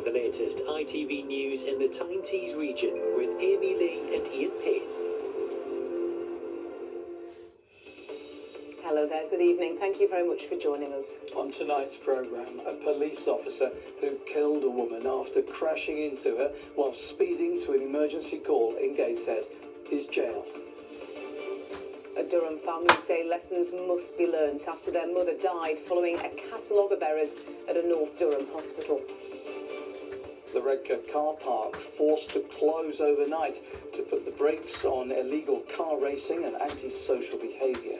the latest ITV news in the Tyne region with Amy Lee and Ian Payne. Hello there, good evening. Thank you very much for joining us. On tonight's programme, a police officer who killed a woman after crashing into her while speeding to an emergency call in Gateshead is jailed. A Durham family say lessons must be learnt after their mother died following a catalogue of errors at a North Durham hospital. The Rourke car park forced to close overnight to put the brakes on illegal car racing and antisocial behaviour.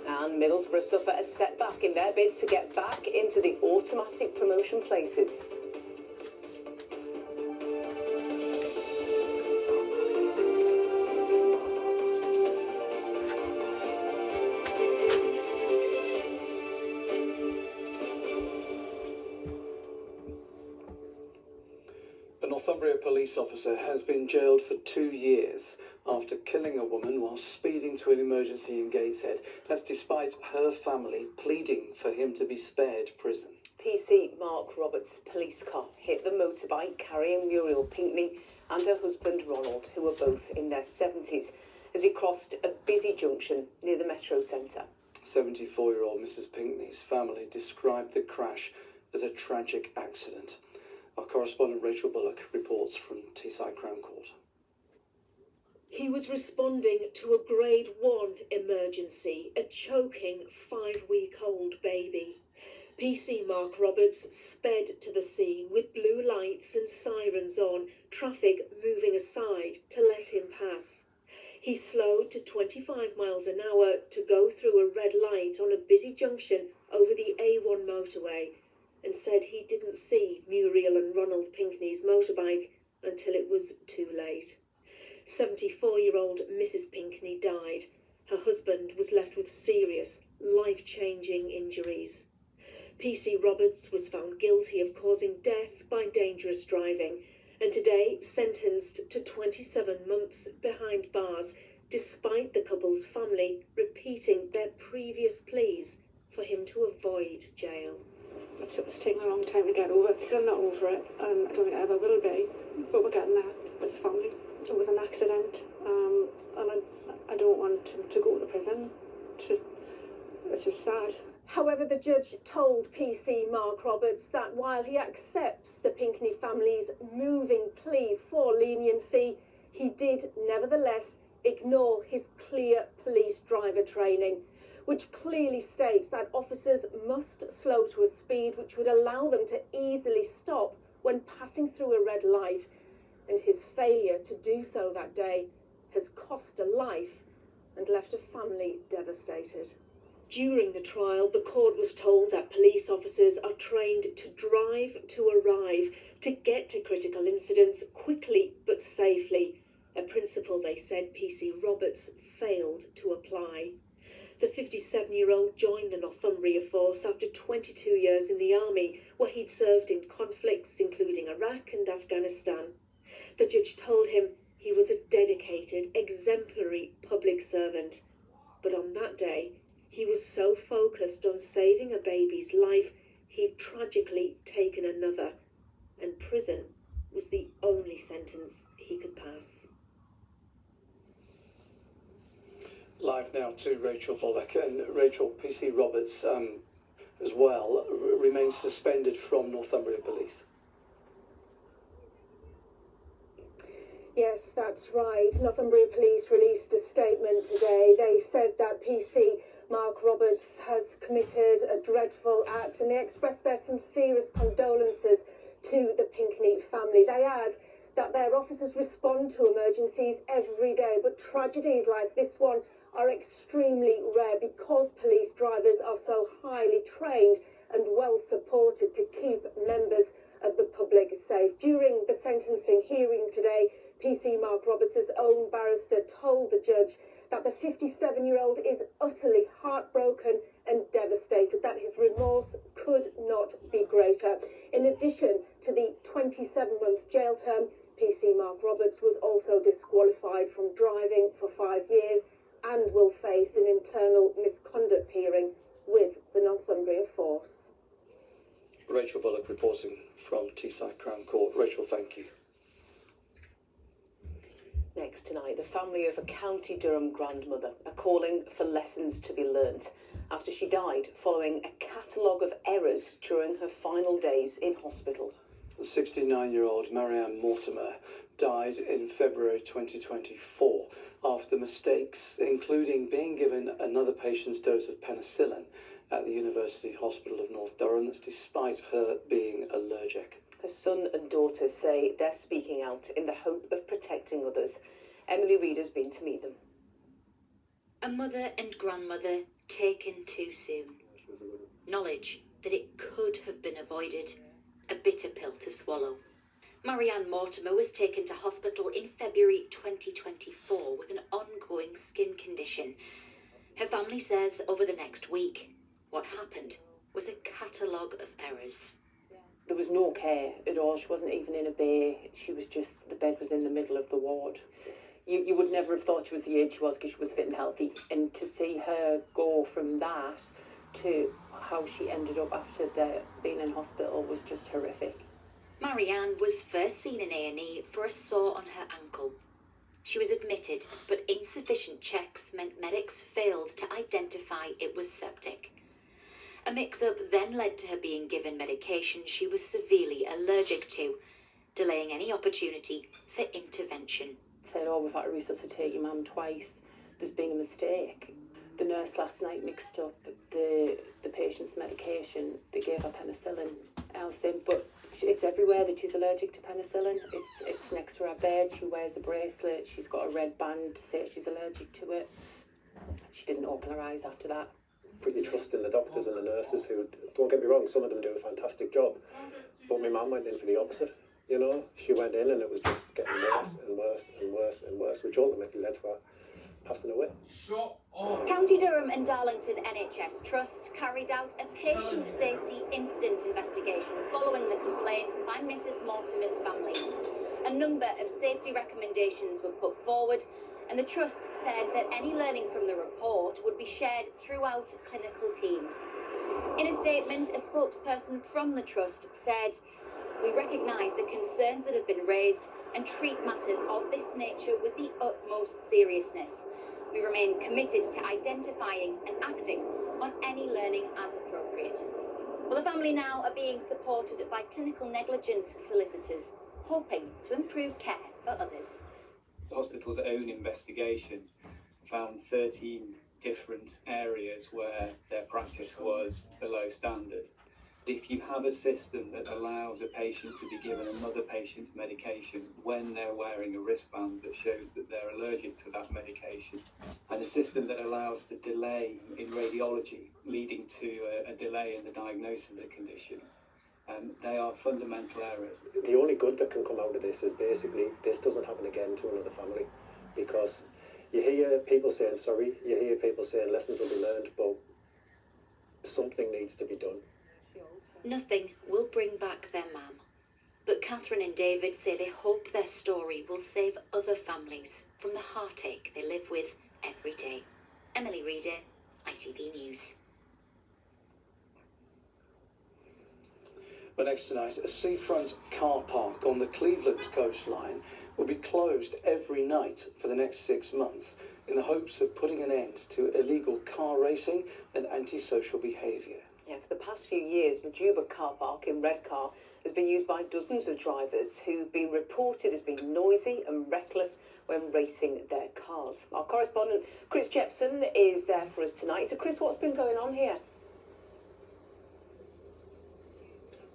And Middlesbrough suffer a setback in their bid to get back into the automatic promotion places. A Northumbria police officer has been jailed for 2 years after killing a woman while speeding to an emergency in Gateshead. That's despite her family pleading for him to be spared prison. PC Mark Roberts' police car hit the motorbike carrying Muriel Pinckney and her husband Ronald, who were both in their 70s, as he crossed a busy junction near the Metro Centre. 74-year-old Mrs Pinckney's family described the crash as a tragic accident. Our correspondent Rachel Bullock reports from Teesside Crown Court. He was responding to a Grade 1 emergency, a choking 5-week-old baby. PC Mark Roberts sped to the scene with blue lights and sirens on, traffic moving aside to let him pass. He slowed to 25 miles an hour to go through a red light on a busy junction over the A1 motorway and said he didn't see Muriel and Ronald Pinckney's motorbike until it was too late. 74-year-old Mrs Pinckney died. Her husband was left with serious, life-changing injuries. PC Roberts was found guilty of causing death by dangerous driving and today sentenced to 27 months behind bars, despite the couple's family repeating their previous pleas for him to avoid jail. It's taken a long time to get over it. Still not over it, and I don't think I ever will be, but we're getting there as a family. It was an accident, and I don't want him to go to prison. It's just sad. However, the judge told PC Mark Roberts that while he accepts the Pinckney family's moving plea for leniency, he did nevertheless ignore his clear police driver training, which clearly states that officers must slow to a speed which would allow them to easily stop when passing through a red light. And his failure to do so that day has cost a life and left a family devastated. During the trial, the court was told that police officers are trained to drive to arrive, to get to critical incidents quickly but safely, a principle they said PC Roberts failed to apply. The 57-year-old joined the Northumbria force after 22 years in the army, where he'd served in conflicts including Iraq and Afghanistan. The judge told him he was a dedicated, exemplary public servant. But on that day, he was so focused on saving a baby's life, he'd tragically taken another, and prison was the only sentence he could pass. Live now to Rachel Bullock. And Rachel, PC Roberts as well remains suspended from Northumbria Police. Yes, that's right. Northumbria Police released a statement today. They said that PC Mark Roberts has committed a dreadful act and they expressed their sincerest condolences to the Pinckney family. They add that their officers respond to emergencies every day, but tragedies like this one are extremely rare because police drivers are so highly trained and well supported to keep members of the public safe. During the sentencing hearing today, PC Mark Roberts' own barrister told the judge that the 57-year-old is utterly heartbroken and devastated, that his remorse could not be greater. In addition to the 27-month jail term, PC Mark Roberts was also disqualified from driving for 5 years and will face an internal misconduct hearing with the Northumbria force. Rachel Bullock reporting from Teesside Crown Court. Rachel, thank you. Next tonight, the family of a County Durham grandmother are calling for lessons to be learnt after she died following a catalogue of errors during her final days in hospital. The 69-year-old Marianne Mortimer died in February 2024 after mistakes, including being given another patient's dose of penicillin at the University Hospital of North Durham. That's despite her being allergic. Her son and daughter say they're speaking out in the hope of protecting others. Emily Reeder's been to meet them. A mother and grandmother taken too soon. Knowledge that it could have been avoided. A bitter pill to swallow. Marianne Mortimer was taken to hospital in February 2024 with an ongoing skin condition. Her family says over the next week, what happened was a catalogue of errors. There was no care at all. She wasn't even in a bay. She was just, the bed was in the middle of the ward. You would never have thought she was the age she was because she was fit and healthy. And to see her go from that to how she ended up after being in hospital was just horrific. Marianne was first seen in A&E for a sore on her ankle. She was admitted, but insufficient checks meant medics failed to identify it was septic. A mix-up then led to her being given medication she was severely allergic to, delaying any opportunity for intervention. Said, oh, we've had to resuscitate your mum twice. There's been a mistake. The nurse last night mixed up the patient's medication. They gave her penicillin. I was saying, but it's everywhere that she's allergic to penicillin. It's next to her bed. She wears a bracelet. She's got a red band to say she's allergic to it. She didn't open her eyes after that. Put your trust in the doctors and the nurses who, don't get me wrong, some of them do a fantastic job. But my mum went in for the opposite. You know, she went in and it was just getting worse and worse and worse and worse, which ultimately led to her passing away. County Durham and Darlington NHS Trust carried out a patient safety incident investigation following the complaint by Mrs Mortimer's family. A number of safety recommendations were put forward, and the Trust said that any learning from the report would be shared throughout clinical teams. In a statement, a spokesperson from the Trust said, "We recognise the concerns that have been raised and treat matters of this nature with the utmost seriousness. We remain committed to identifying and acting on any learning as appropriate." Well, the family now are being supported by clinical negligence solicitors, hoping to improve care for others. The hospital's own investigation found 13 different areas where their practice was below standard. If you have a system that allows a patient to be given another patient's medication when they're wearing a wristband that shows that they're allergic to that medication, and a system that allows the delay in radiology leading to a delay in the diagnosis of the condition, they are fundamental errors. The only good that can come out of this is basically this doesn't happen again to another family, because you hear people saying sorry, you hear people saying lessons will be learned, but something needs to be done. Nothing will bring back their mum, but Catherine and David say they hope their story will save other families from the heartache they live with every day. Emily Reeder, ITV News. But next tonight, a seafront car park on the Cleveland coastline will be closed every night for the next 6 months in the hopes of putting an end to illegal car racing and antisocial behaviour. Yeah, for the past few years, Majuba car park in Redcar has been used by dozens of drivers who've been reported as being noisy and reckless when racing their cars. Our correspondent Chris Jepson is there for us tonight. So Chris, what's been going on here?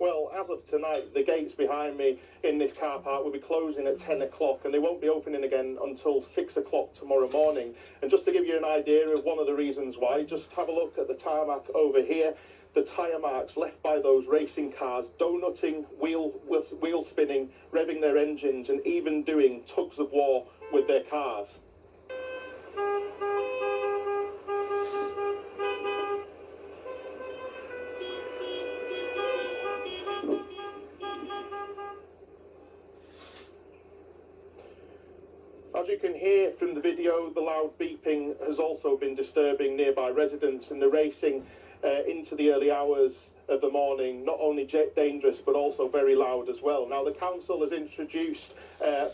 Well, as of tonight, the gates behind me in this car park will be closing at 10 o'clock and they won't be opening again until 6 o'clock tomorrow morning. And just to give you an idea of one of the reasons why, just have a look at the tarmac over here. The tyre marks left by those racing cars, donutting, wheel spinning, revving their engines and even doing tugs of war with their cars. As you can hear from the video, the loud beeping has also been disturbing nearby residents, and the racing into the early hours of the morning, not only dangerous but also very loud as well. Now, the council has introduced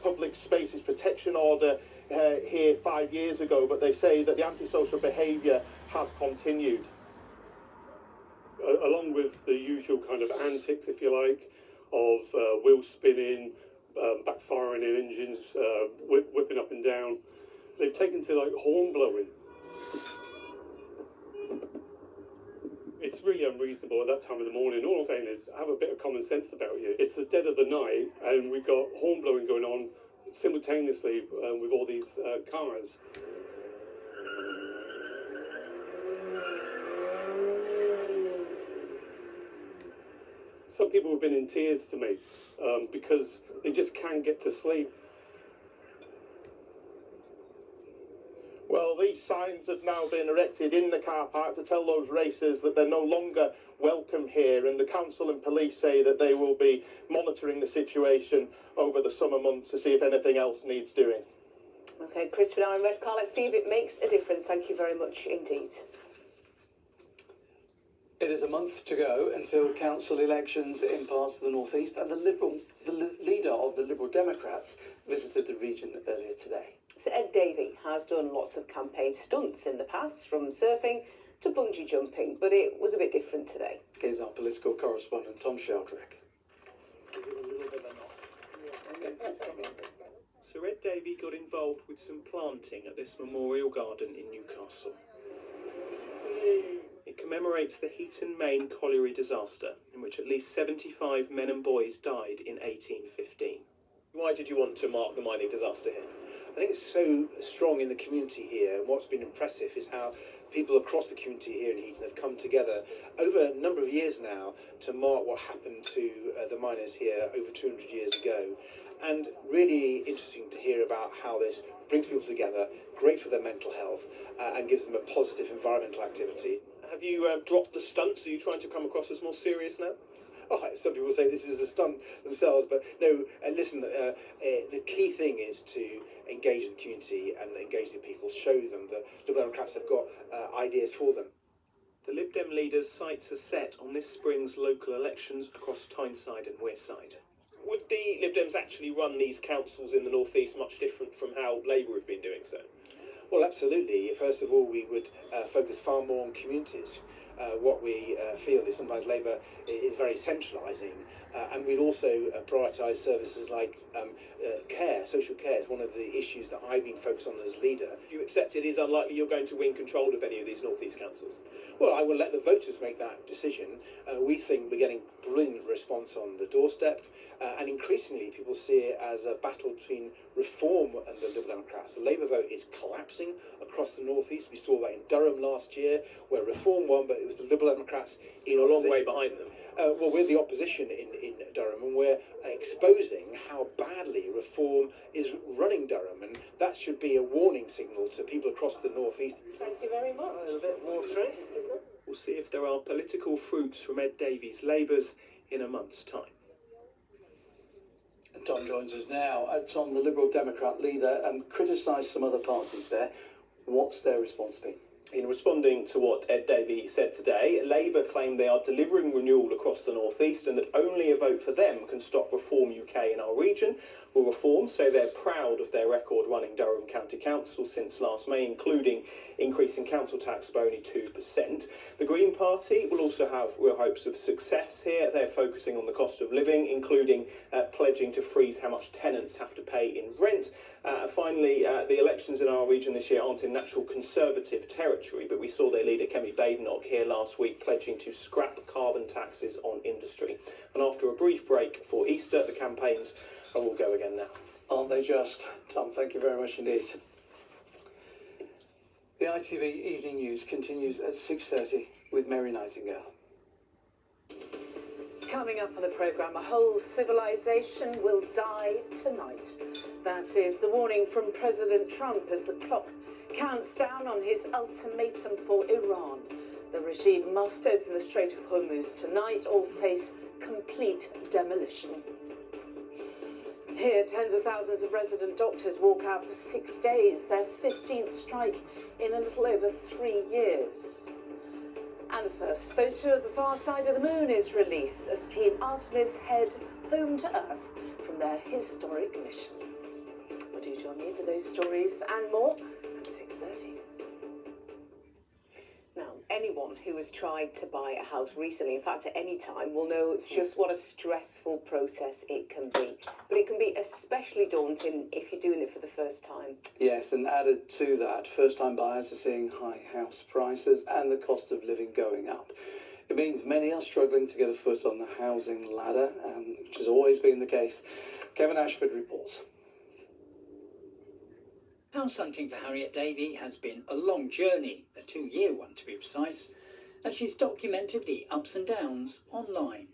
public spaces protection order here 5 years ago, but they say that the antisocial behaviour has continued. Along with the usual kind of antics, if you like, of wheel spinning, backfiring in engines, whipping up and down, they've taken to like horn blowing. It's really unreasonable at that time of the morning. All I'm saying is have a bit of common sense about you. It's the dead of the night and we've got horn blowing going on simultaneously with all these cars. Some people have been in tears to me because they just can't get to sleep. Well, these signs have now been erected in the car park to tell those racers that they're no longer welcome here, and the council and police say that they will be monitoring the situation over the summer months to see if anything else needs doing. OK, Chris, for now in Redcar, let's see if it makes a difference. Thank you very much indeed. It is a month to go until council elections in parts of the North East, and the leader of the Liberal Democrats visited the region earlier today. So Ed Davey has done lots of campaign stunts in the past, from surfing to bungee jumping, but it was a bit different today. Here's our political correspondent, Tom Sheldrake. Sir Ed Davey got involved with some planting at this memorial garden in Newcastle. It commemorates the Heaton, Maine colliery disaster, in which at least 75 men and boys died in 1815. Why did you want to mark the mining disaster here? I think it's so strong in the community here, and what's been impressive is how people across the community here in Heaton have come together over a number of years now to mark what happened to the miners here over 200 years ago. And really interesting to hear about how this brings people together, great for their mental health, and gives them a positive environmental activity. Have you dropped the stunts? Are you trying to come across as more serious now? Oh, some people say this is a stunt themselves, but no, listen, the key thing is to engage the community and engage the people, show them that Liberal Democrats have got ideas for them. The Lib Dem leaders' sights are set on this spring's local elections across Tyneside and Wearside. Would the Lib Dems actually run these councils in the North East much different from how Labour have been doing so? Well, absolutely. First of all, we would focus far more on communities. What we feel is sometimes Labour is very centralising, and we'd also prioritise services like care. Social care is one of the issues that I've been focused on as leader. Do you accept it is unlikely you're going to win control of any of these North East councils? Well, I will let the voters make that decision. We think we're getting brilliant response on the doorstep, and increasingly people see it as a battle between Reform and the Liberal Democrats. The Labour vote is collapsing across the North East. We saw that in Durham last year, where Reform won, but it was the Liberal Democrats in a long way behind them. Well, we're the opposition in Durham, and we're exposing how badly Reform is running Durham, and that should be a warning signal to people across the North East. Thank you very much. A little bit more trade. We'll see if there are political fruits from Ed Davey's Labours in a month's time. And Tom joins us now. Tom, the Liberal Democrat leader, criticised some other parties there. What's their response been? In responding to what Ed Davey said today, Labour claim they are delivering renewal across the North East and that only a vote for them can stop Reform UK in our region. Well, Reform say they're proud of their record running Durham County Council since last May, including increasing council tax by only 2%. The Green Party will also have real hopes of success here. They're focusing on the cost of living, including pledging to freeze how much tenants have to pay in rent. Finally, the elections in our region this year aren't in natural Conservative territory, but we saw their leader Kemi Badenoch here last week pledging to scrap carbon taxes on industry. And after a brief break for Easter, the campaigns are all go again now. Aren't they just? Tom, thank you very much indeed. The ITV Evening News continues at 6:30 with Mary Nightingale. Coming up on the programme, a whole civilization will die tonight. That is the warning from President Trump as the clock counts down on his ultimatum for Iran. The regime must open the Strait of Hormuz tonight or face complete demolition. Here, tens of thousands of resident doctors walk out for 6 days, their 15th strike in a little over 3 years. And the first photo of the far side of the moon is released as Team Artemis head home to Earth from their historic mission. Well, do join me for those stories and more at 6:30. Now, anyone who has tried to buy a house recently, in fact at any time, will know just what a stressful process it can be. But it can be especially daunting if you're doing it for the first time. Yes, and added to that, first-time buyers are seeing high house prices and the cost of living going up. It means many are struggling to get a foot on the housing ladder, which has always been the case. Kevin Ashford reports. House hunting for Harriet Davey has been a long journey, a 2-year one to be precise, and she's documented the ups and downs online.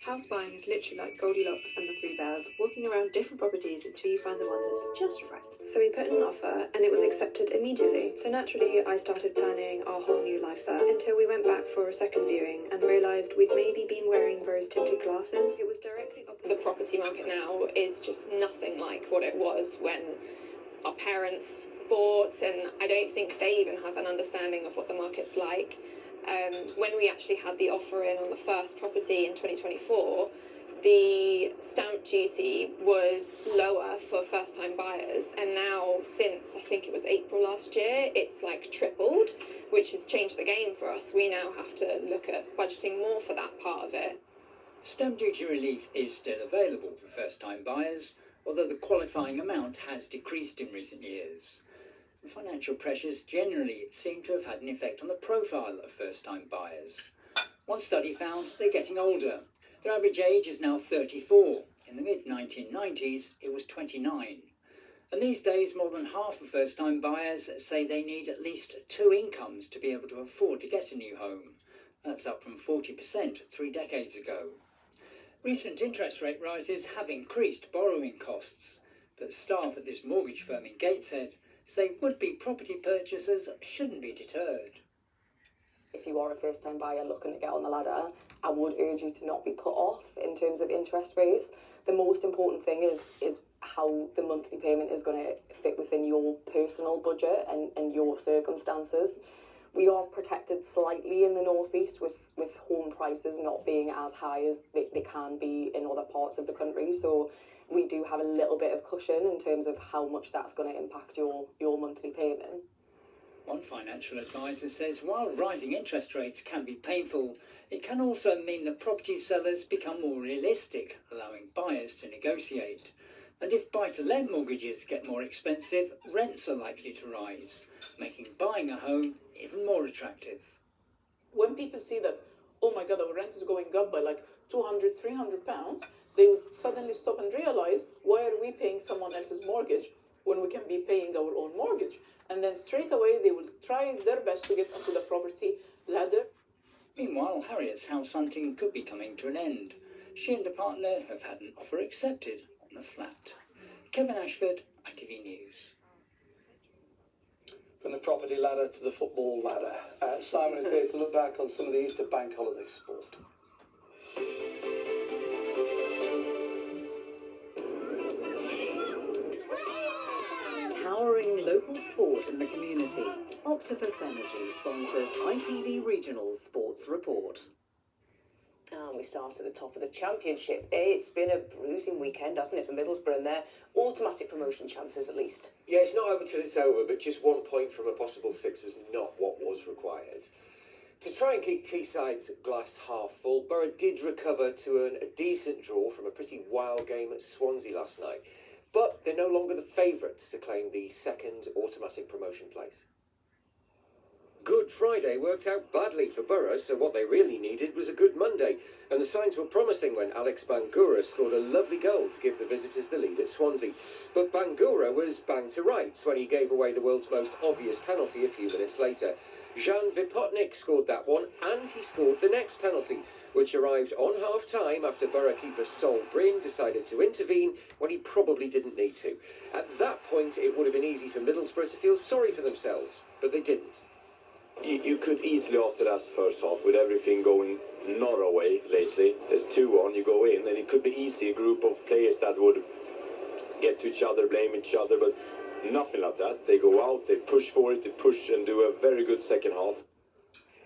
House buying is literally like Goldilocks and the Three Bears, walking around different properties until you find the one that's just right. So we put in an offer and it was accepted immediately. So naturally I started planning our whole new life there until we went back for a second viewing and realised we'd maybe been wearing rose-tinted glasses. It was directly opposite. The property market now is just nothing like what it was when our parents bought, and I don't think they even have an understanding of what the market's like. When we actually had the offer in on the first property in 2024, the stamp duty was lower for first-time buyers, and now since I think it was April last year, it's like tripled, which has changed the game for us. We now have to look at budgeting more for that part of it. Stamp duty relief is still available for first-time buyers, although the qualifying amount has decreased in recent years. The financial pressures generally seem to have had an effect on the profile of first-time buyers. One study found they're getting older. Their average age is now 34. In the mid-1990s, it was 29. And these days, more than half of first-time buyers say they need at least 2 incomes to be able to afford to get a new home. That's up from 40% 3 decades ago. Recent interest rate rises have increased borrowing costs, but staff at this mortgage firm in Gateshead say would-be property purchasers shouldn't be deterred. If you are a first-time buyer looking to get on the ladder, I would urge you to not be put off in terms of interest rates. The most important thing is how the monthly payment is going to fit within your personal budget and your circumstances. We are protected slightly in the northeast with home prices not being as high as they can be in other parts of the country. So we do have a little bit of cushion in terms of how much that's going to impact your monthly payment. One financial advisor says while rising interest rates can be painful, it can also mean that property sellers become more realistic, allowing buyers to negotiate. And if buy-to-let mortgages get more expensive, rents are likely to rise, making buying a home even more attractive. When people see that, oh my God, our rent is going up by like 200, 300 pounds, they would suddenly stop and realize, why are we paying someone else's mortgage when we can be paying our own mortgage? And then straight away they will try their best to get onto the property ladder. Meanwhile, Harriet's house hunting could be coming to an end. She and a partner have had an offer accepted on a flat. Kevin Ashford, ITV News. From the property ladder to the football ladder, Simon is here to look back on some of the Easter bank holiday sport. Powering local sport in the community, Octopus Energy sponsors ITV Regional Sports Report. And we start at the top of the championship. It's been a bruising weekend, hasn't it, for Middlesbrough and their automatic promotion chances at least. Yeah, it's not over till it's over, but just 1 point from a possible 6 was not what was required. To try and keep Teesside's glass half full, Borough did recover to earn a decent draw from a pretty wild game at Swansea last night. But they're no longer the favourites to claim the second automatic promotion place. Good Friday worked out badly for Borough, so what they really needed was a good Monday, and the signs were promising when Alex Bangura scored a lovely goal to give the visitors the lead at Swansea. But Bangura was banged to rights when he gave away the world's most obvious penalty a few minutes later. Jan Vipotnik scored that one, and he scored the next penalty, which arrived on half-time after Borough keeper Sol Bryn decided to intervene when he probably didn't need to. At that point, it would have been easy for Middlesbrough to feel sorry for themselves, but they didn't. You could easily, after that first half, with everything going not our way lately, there's 2-1, you go in, and it could be easy, a group of players that would get to each other, blame each other, but nothing like that. They go out, they push for it, they push and do a very good second half.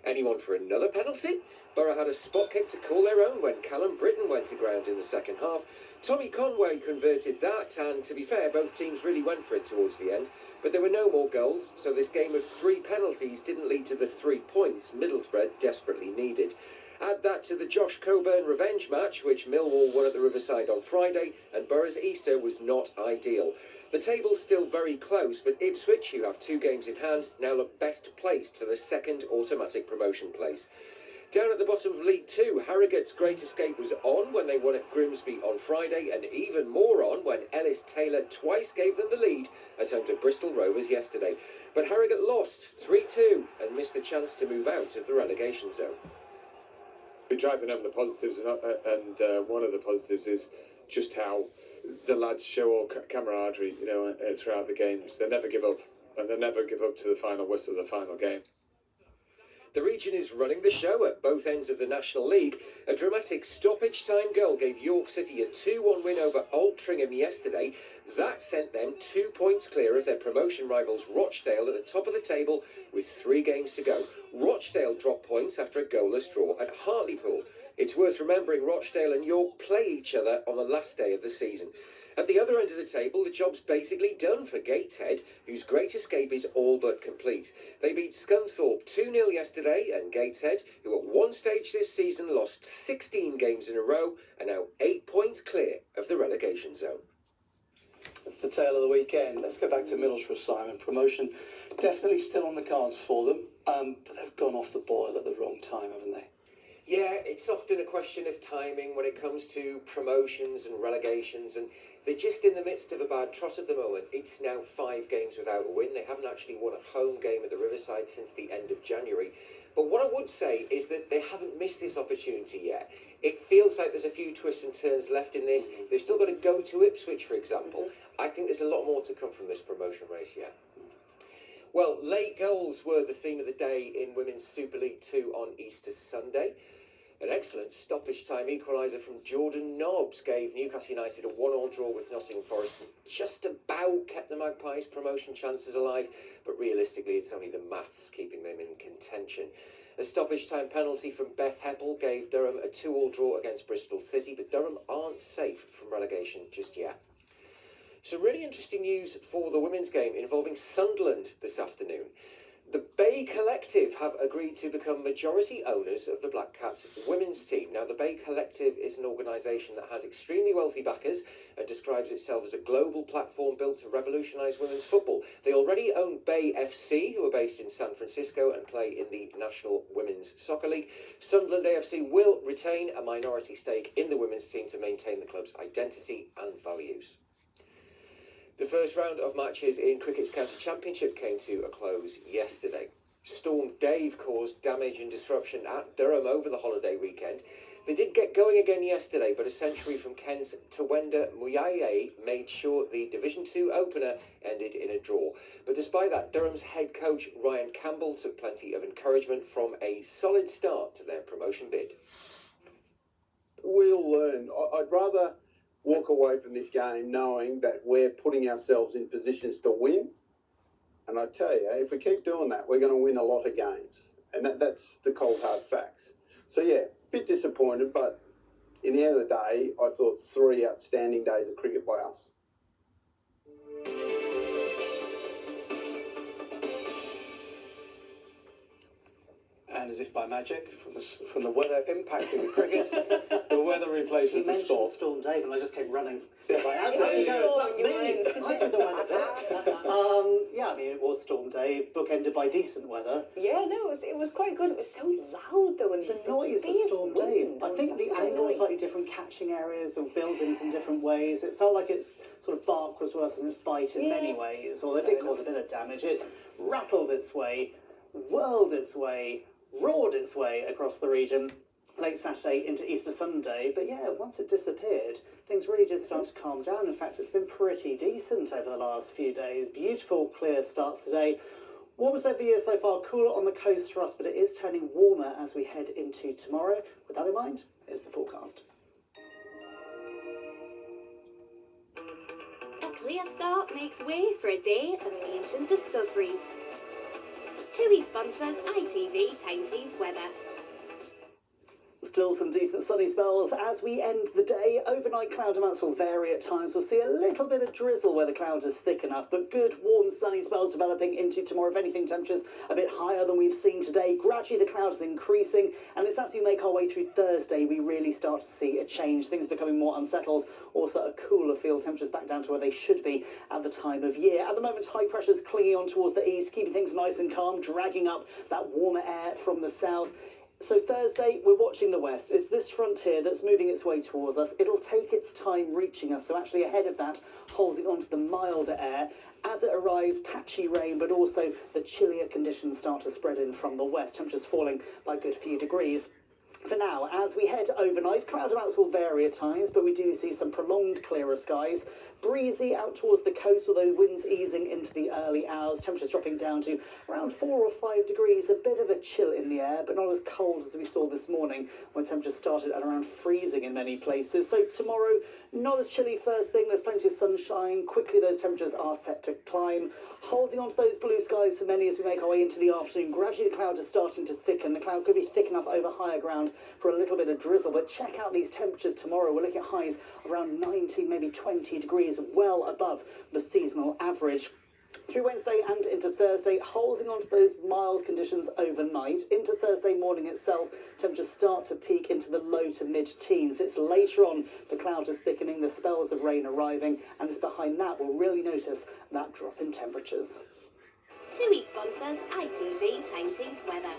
Anyone for another penalty? Borough had a spot kick to call their own when Callum Britton went to ground in the second half. Tommy Conway converted that, and to be fair, both teams really went for it towards the end. But there were no more goals, so this game of 3 penalties didn't lead to the 3 points Middlesbrough desperately needed. Add that to the Josh Coburn revenge match, which Millwall won at the Riverside on Friday, and Borough's Easter was not ideal. The table's still very close, but Ipswich, who have 2 games in hand, now look best placed for the second automatic promotion place. Down at the bottom of League 2, Harrogate's great escape was on when they won at Grimsby on Friday, and even more on when Ellis Taylor twice gave them the lead at home to Bristol Rovers yesterday. But Harrogate lost 3-2 and missed the chance to move out of the relegation zone. We drive the number of the positives, and one of the positives is just how the lads show all camaraderie, throughout the games. They never give up, and they never give up to the final whistle of the final game. The region is running the show at both ends of the National League. A dramatic stoppage time goal gave York City a 2-1 win over Altrincham yesterday. That sent them 2 points clear of their promotion rivals Rochdale at the top of the table with 3 games to go. Rochdale dropped points after a goalless draw at Hartlepool. It's worth remembering Rochdale and York play each other on the last day of the season. At the other end of the table, the job's basically done for Gateshead, whose great escape is all but complete. They beat Scunthorpe 2-0 yesterday, and Gateshead, who at one stage this season lost 16 games in a row, are now 8 points clear of the relegation zone. That's the tale of the weekend. Let's go back to Middlesbrough, Simon. Promotion definitely still on the cards for them, but they've gone off the boil at the wrong time, haven't they? Yeah, it's often a question of timing when it comes to promotions and relegations, and they're just in the midst of a bad trot at the moment. It's now 5 games without a win. They haven't actually won a home game at the Riverside since the end of January. But what I would say is that they haven't missed this opportunity yet. It feels like there's a few twists and turns left in this. They've still got to go to Ipswich, for example. I think there's a lot more to come from this promotion race yet. Well, late goals were the theme of the day in Women's Super League 2 on Easter Sunday. An excellent stoppage time equaliser from Jordan Nobbs gave Newcastle United a 1-1 draw with Nottingham Forest. Just about kept the Magpies' promotion chances alive, but realistically it's only the maths keeping them in contention. A stoppage time penalty from Beth Heppel gave Durham a 2-2 draw against Bristol City, but Durham aren't safe from relegation just yet. Some really interesting news for the women's game involving Sunderland this afternoon. The Bay Collective have agreed to become majority owners of the Black Cats women's team. Now, the Bay Collective is an organisation that has extremely wealthy backers and describes itself as a global platform built to revolutionise women's football. They already own Bay FC, who are based in San Francisco and play in the National Women's Soccer League. Sunderland AFC will retain a minority stake in the women's team to maintain the club's identity and values. The first round of matches in Cricket's County Championship came to a close yesterday. Storm Dave caused damage and disruption at Durham over the holiday weekend. They did get going again yesterday, but a century from Kent's Tawenda Muyaye made sure the Division 2 opener ended in a draw. But despite that, Durham's head coach Ryan Campbell took plenty of encouragement from a solid start to their promotion bid. We'll learn. I'd rather walk away from this game knowing that we're putting ourselves in positions to win. And I tell you, if we keep doing that, we're going to win a lot of games. And that's the cold, hard facts. So, yeah, a bit disappointed, but in the end of the day, I thought 3 outstanding days of cricket by us. And as if by magic, from the weather impacting the cricket, the weather replaces the sport. You mentioned Storm Dave, and I just came running. Like, how you go? That's me. I did the weather bit. Yeah, I mean, it was Storm Dave, bookended by decent weather. Yeah, no, it was quite good. It was so loud, though. And the noise of Storm Dave. I think the angle was slightly different, catching areas of buildings in different ways. It felt like its sort of bark was worse than its bite in many ways, although it did cause a bit of damage. It rattled its way, whirled its way, roared its way across the region late Saturday into Easter Sunday. But yeah, once it disappeared, things really did start to calm down. In fact, it's been pretty decent over the last few days. Beautiful, clear starts today. Warmest over the year so far, cooler on the coast for us, but it is turning warmer as we head into tomorrow. With that in mind, here's the forecast. A clear start makes way for a day of ancient discoveries. TUI sponsors ITV Tyne's weather. Still some decent sunny spells as we end the day. Overnight cloud amounts will vary at times. We'll see a little bit of drizzle where the cloud is thick enough, but good, warm, sunny spells developing into tomorrow. If anything, temperatures a bit higher than we've seen today. Gradually, the cloud is increasing, and it's as we make our way through Thursday, we really start to see a change. Things becoming more unsettled. Also, a cooler feel. Temperatures back down to where they should be at the time of year. At the moment, high pressures clinging on towards the east, keeping things nice and calm, dragging up that warmer air from the south. So Thursday, we're watching the west. It's this front here that's moving its way towards us. It'll take its time reaching us, so actually ahead of that, holding on to the milder air. As it arrives, patchy rain, but also the chillier conditions start to spread in from the west. Temperatures falling by a good few degrees. For now, as we head overnight, cloud amounts will vary at times, but we do see some prolonged clearer skies. Breezy out towards the coast, although winds easing into the early hours. Temperatures dropping down to around 4 or 5 degrees. A bit of a chill in the air, but not as cold as we saw this morning, when temperatures started at around freezing in many places. So tomorrow, not as chilly first thing. There's plenty of sunshine. Quickly, those temperatures are set to climb. Holding on to those blue skies for many as we make our way into the afternoon. Gradually, the cloud is starting to thicken. The cloud could be thick enough over higher ground for a little bit of drizzle, but check out these temperatures tomorrow. We're looking at highs of around 19, maybe 20 degrees, well above the seasonal average. Through Wednesday and into Thursday, holding on to those mild conditions overnight. Into Thursday morning itself, temperatures start to peak into the low to mid-teens. It's later on the cloud is thickening, the spells of rain arriving, and it's behind that we'll really notice that drop in temperatures. TUI sponsors ITV Tyne's weather.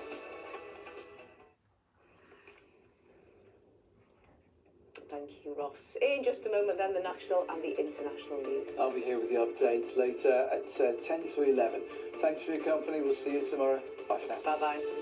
Thank you, Ross. In just a moment then, the national and the international news. I'll be here with the update later at 10 to 11. Thanks for your company. We'll see you tomorrow. Bye for now. Bye-bye.